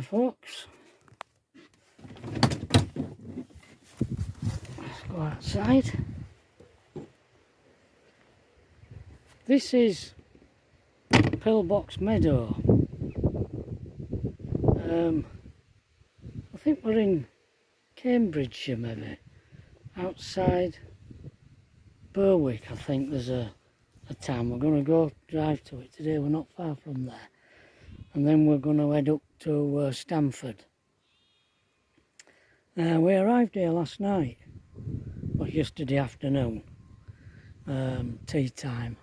Hiya folks, let's go outside. This is Pilbox Meadow. I think we're in Cambridgeshire maybe, outside Berwick. I think there's a town. We're going to go drive to it today, we're not far from there. And then we're going to head up to Stamford. We arrived here last night, or yesterday afternoon, tea time,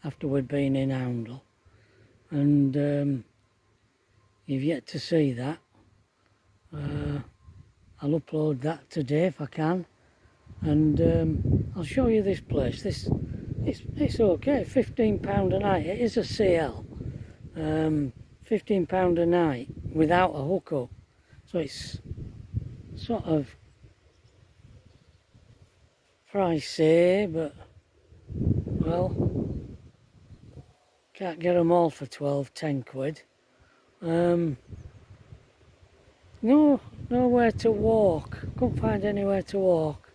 after we'd been in Houndle. And you've yet to see that. I'll upload that today if I can. And I'll show you this place. It's okay, £15 a night. It is a CL. £15 a night without a hookup, so it's sort of pricey, but well, can't get them all for 10 quid. Nowhere to walk, couldn't find anywhere to walk.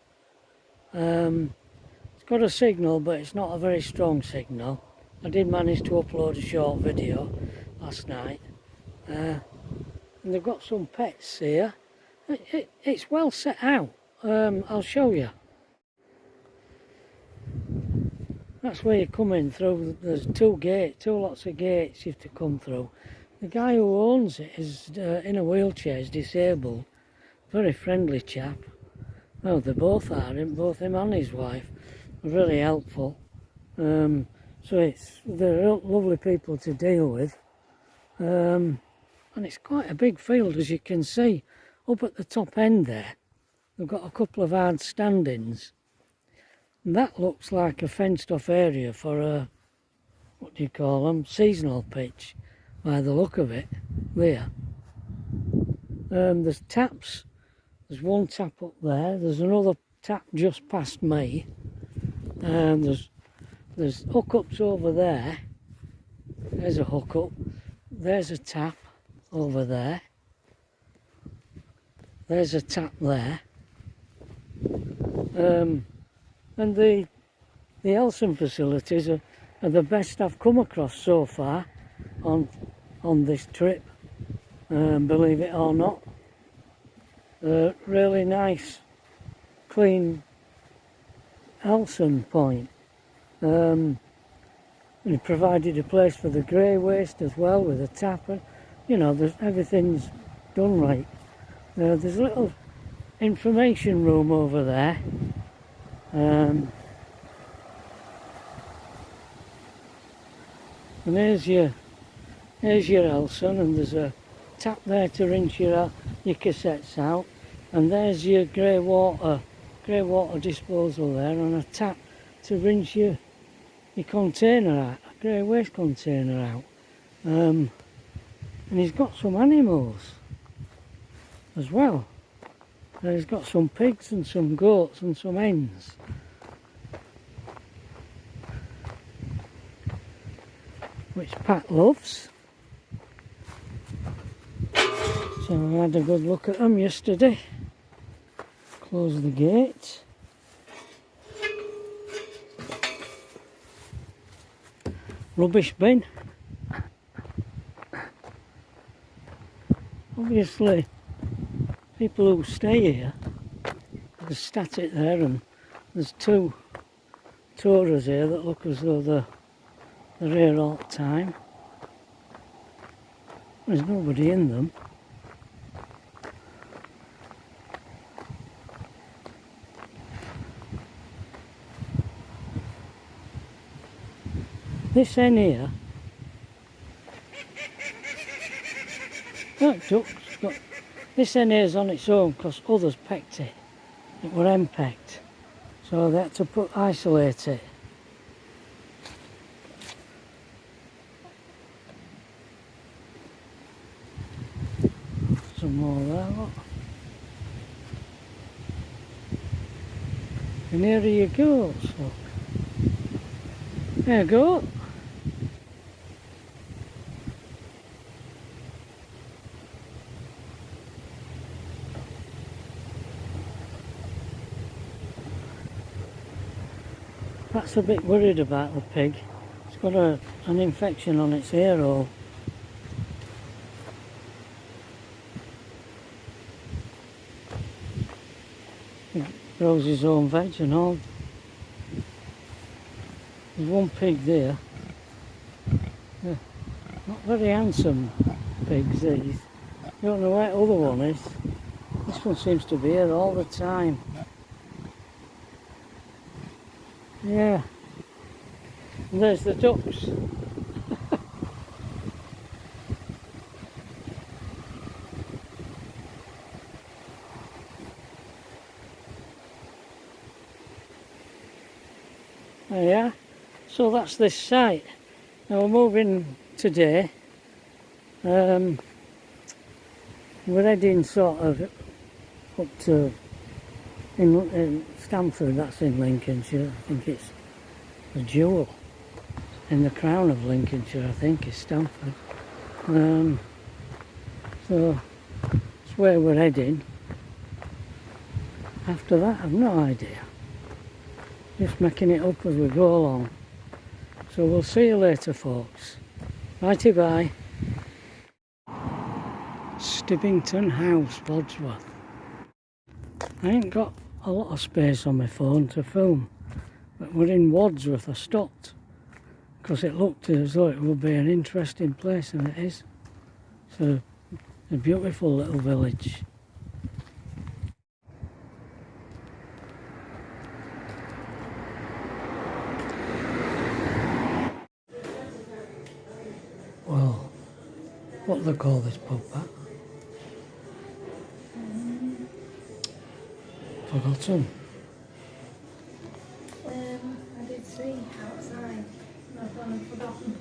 It's got a signal, but it's not a very strong signal. I did manage to upload a short video last night, and they've got some pets here. It's well set out. I'll show you. That's where you come in through. There's two lots of gates you have to come through. The guy who owns it is in a wheelchair, is disabled. Very friendly chap. Well, they both are, both him and his wife. Really helpful. So they're lovely people to deal with, and it's quite a big field, as you can see. Up at the top end there, they've got a couple of hard standings, and that looks like a fenced off area for a, what do you call them, seasonal pitch, by the look of it, there. There's taps, there's one tap up there, there's another tap just past me, and there's hookups over there. There's a hookup. There's a tap over there. There's a tap there. And the Elson facilities are the best I've come across so far on this trip. Believe it or not. Really nice, clean Elson point. And he provided a place for the grey waste as well, with a tap, and you know, everything's done right. There's a little information room over there. And here's your Elson, and there's a tap there to rinse your cassettes out, and there's your grey water disposal there, and a tap to rinse your container out, a grey waste container out. And he's got some animals as well. He's got some pigs and some goats and some hens. Which Pat loves. So I had a good look at them yesterday. Close the gate. Rubbish bin. Obviously, people who stay here, there's static there, and there's two tourers here that look as though they're here all the time. There's nobody in them. This hen here, this hen here is on its own because others pecked it. It were henpecked, so they had to isolate it. Some more there, look. And here are your goats, look. There you go. Pat's a bit worried about the pig. It's got an infection on its ear hole. He grows his own veg and all. There's one pig there. Yeah, not very handsome pigs these. Don't know where the other one is. This one seems to be here all the time. Yeah. And there's the ducks. There you are. So that's this site. Now we're moving today. We're heading sort of up to in Stamford, that's in Lincolnshire. I think it's the jewel in the crown of Lincolnshire, I think, is Stamford. So that's where we're heading. After that, I've no idea. Just making it up as we go along. So we'll see you later, folks. Righty bye. Stibbington House, Wadsworth. I ain't got a lot of space on my phone to film, but we're in Wadsworth. I stopped because it looked as though it would be an interesting place, and it is. It's a beautiful little village. Well, what do they call this pub, Pat? Forgotten. I did see outside. I've gone and forgotten.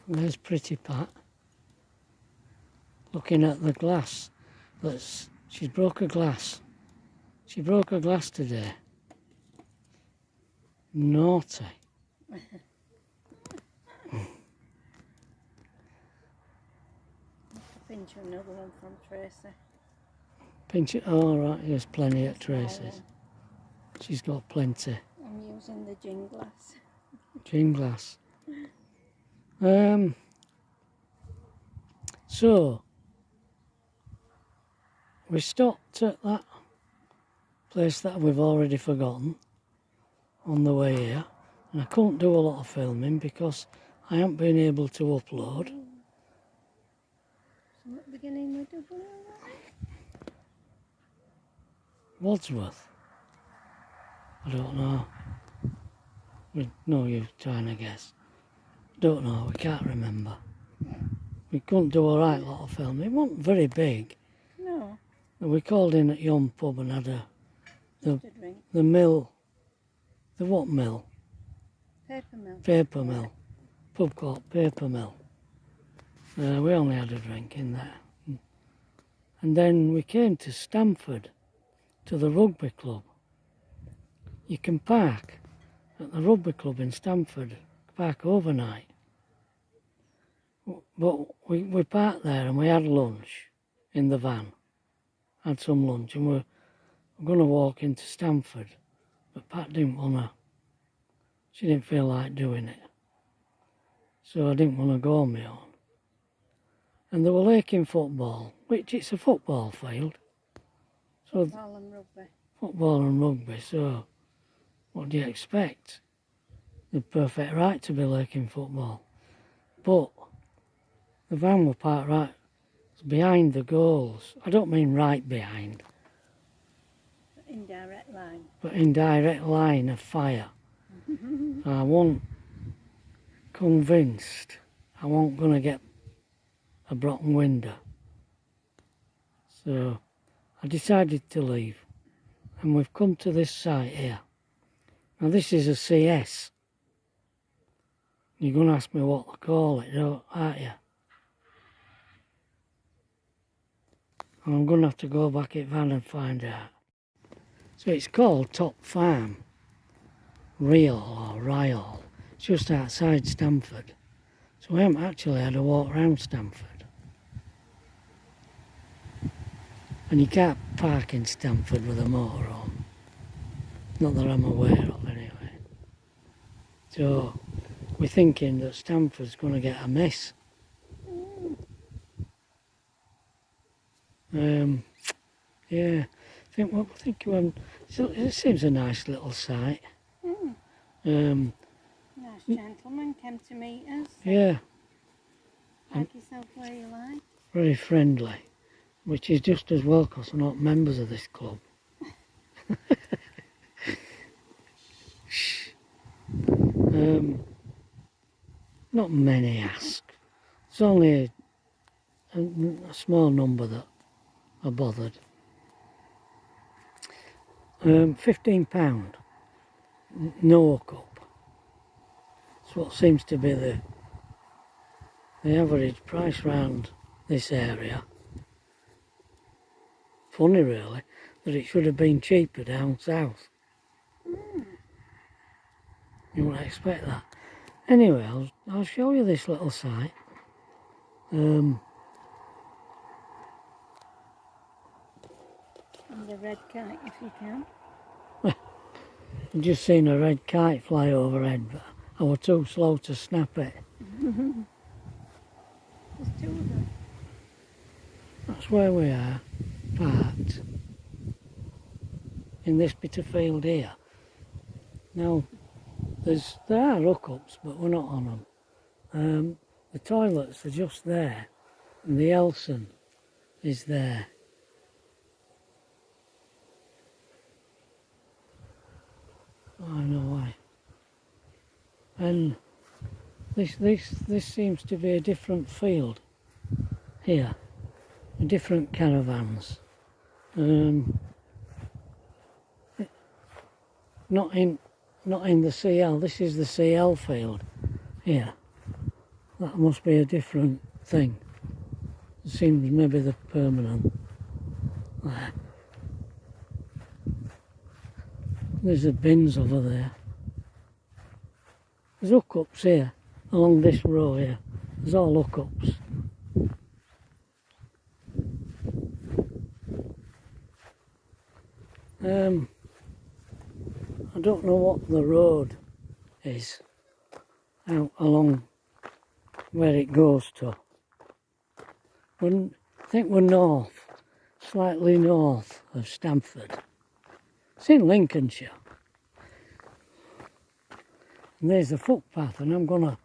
There's pretty Pat, looking at the glass. She's broke a glass. She broke a glass today. Naughty. Pinch another one from Tracy. Pinch it. Oh, right, there's plenty at Tracy's. She's got plenty. I'm using the gin glass. Gin glass. So we stopped at that place that we've already forgotten on the way here, and I couldn't do a lot of filming because I haven't been able to upload. So at the beginning we did one. Wadsworth? I don't know. With no use trying to guess. Don't know, we can't remember. We couldn't do a right lot of filming. It wasn't very big. No. And we called in at Yon Pub and had the mill. The what mill? Paper mill. Paper mill. Pub called Paper Mill. We only had a drink in there. And then we came to Stamford, to the rugby club. You can park at the rugby club in Stamford, park overnight. But we parked there and we had lunch in the van. Had some lunch and we're going to walk into Stamford. But Pat didn't want to. She didn't feel like doing it. So I didn't want to go on my own. And they were laking football, which it's a football field. So Football and rugby. Football and rugby, so what do you expect? The perfect right to be laking football. But the van were parked right behind the goals. I don't mean right behind. Indirect line. But in direct line of fire. I wasn't convinced I wasn't going to get a broken window. So I decided to leave. And we've come to this site here. Now this is a CS. You're going to ask me what they call it, aren't you? And I'm going to have to go back at van and find out. So it's called Top Farm, Real or Ryall. It's just outside Stamford. So we haven't actually had a walk around Stamford. And you can't park in Stamford with a motorhome. Not that I'm aware of anyway. So we're thinking that Stamford's going to get a miss. Yeah, it seems a nice little site. Nice gentleman came to meet us. Yeah. Like yourself where you like. Very friendly, which is just as well because we're not members of this club. Not many ask. It's only a small number that are bothered. £15, no hookup. That's what seems to be the average price round this area. Funny really that it should have been cheaper down south. You wouldn't expect that. Anyway, I'll show you this little site. And the red kite if you can. I've just seen a red kite fly overhead, but I was too slow to snap it. There's two of them. That's where we are, parked. In this bit of field here. Now, there are hookups, but we're not on them. The toilets are just there, and the Elson is there. I know why. And this seems to be a different field here, different caravans. Not in the CL. This is the CL field here. That must be a different thing. It seems maybe the permanent. There. There's the bins over there. There's hookups here, along this row here. There's all hookups. I don't know what the road is out along where it goes to. I think we're north, slightly north of Stamford. It's in Lincolnshire. And there's the footpath, and I'm gonna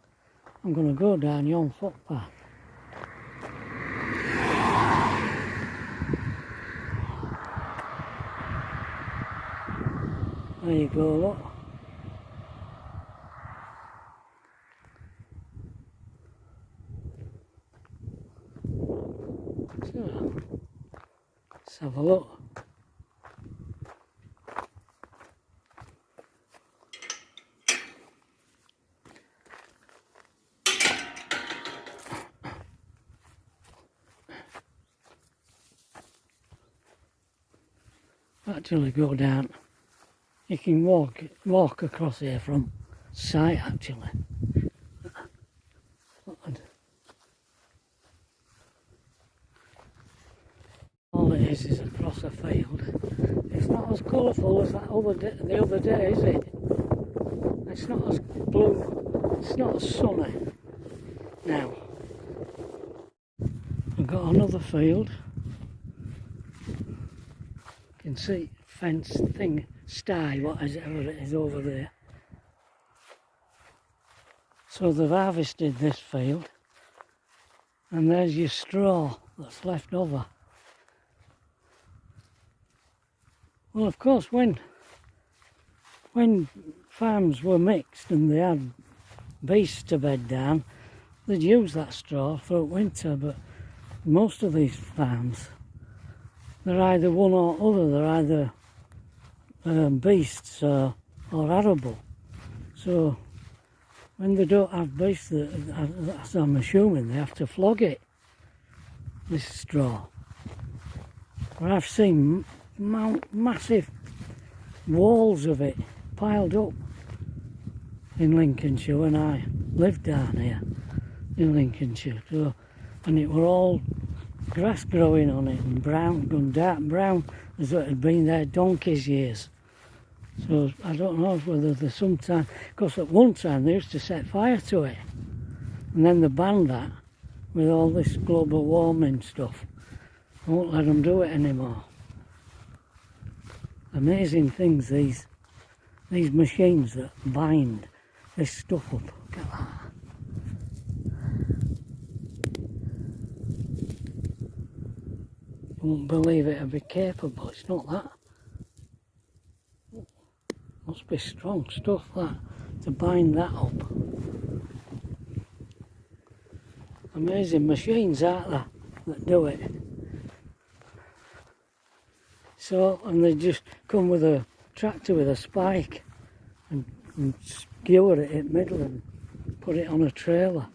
go down yon footpath. There you go, look. So, let's have a look. Actually go down. You can walk across here from sight actually. All it is across a field. It's not as colourful as the other day, is it? It's not as blue, it's not as sunny. Now, we've got another field. You can see fence thing, sty, whatever it is over there. So they've harvested this field, and there's your straw that's left over. Well, of course, when farms were mixed and they had beasts to bed down, they'd use that straw for winter, but most of these farms, they're either one or other. They're either beasts or arable. So when they don't have beasts, as I'm assuming, they have to flog it, this straw. But I've seen massive walls of it piled up in Lincolnshire when I lived down here in Lincolnshire. So, and it were all grass growing on it and brown, gone dark brown, as though it had been there donkey's years. So I don't know whether there's some time, because at one time they used to set fire to it, and then they banned that with all this global warming stuff. I won't let them do it anymore. Amazing things, these machines that bind this stuff up. Look at that. You won't believe it would be capable. It's not that. Must be strong stuff, that, to bind that up. Amazing machines, aren't there, that do it. So, and they just come with a tractor with a spike and skewer it in the middle and put it on a trailer.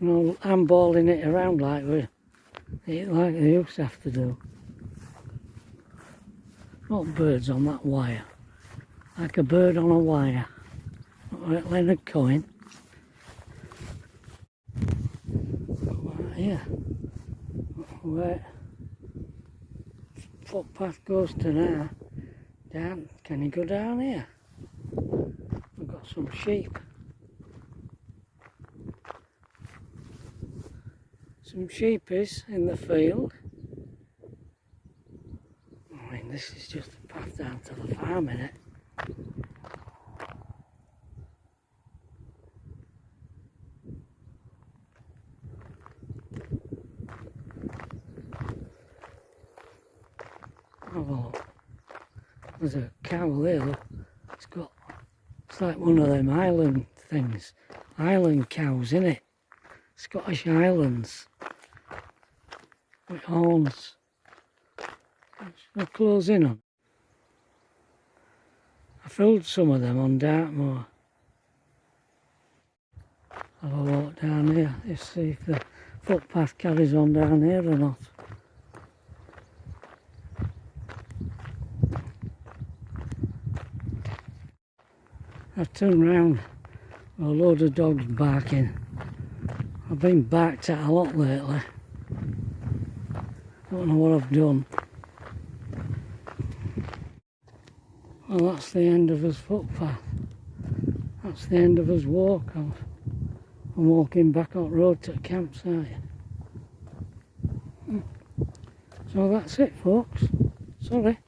You know, handballing it around like they used to have to do. Not birds on that wire. Like a bird on a wire. Not like Leonard Cohen. Right here. Where footpath goes to now. Down. Can you go down here? We've got some sheep. Some sheepies in the field. I mean, this is just a path down to the farm, innit? Oh, there's a cow there. It's like one of them island things. Island cows, innit? Scottish Islands. With horns. I'll close in on. I filled some of them on Dartmoor. Have a walk down here. Let's see if the footpath carries on down here or not. I've turned round with a load of dogs barking. I've been barked at a lot lately. Don't know what I've done. Well, that's the end of his footpath. That's the end of his walk. I'm walking back on the road to the campsite. So that's it, folks. Sorry.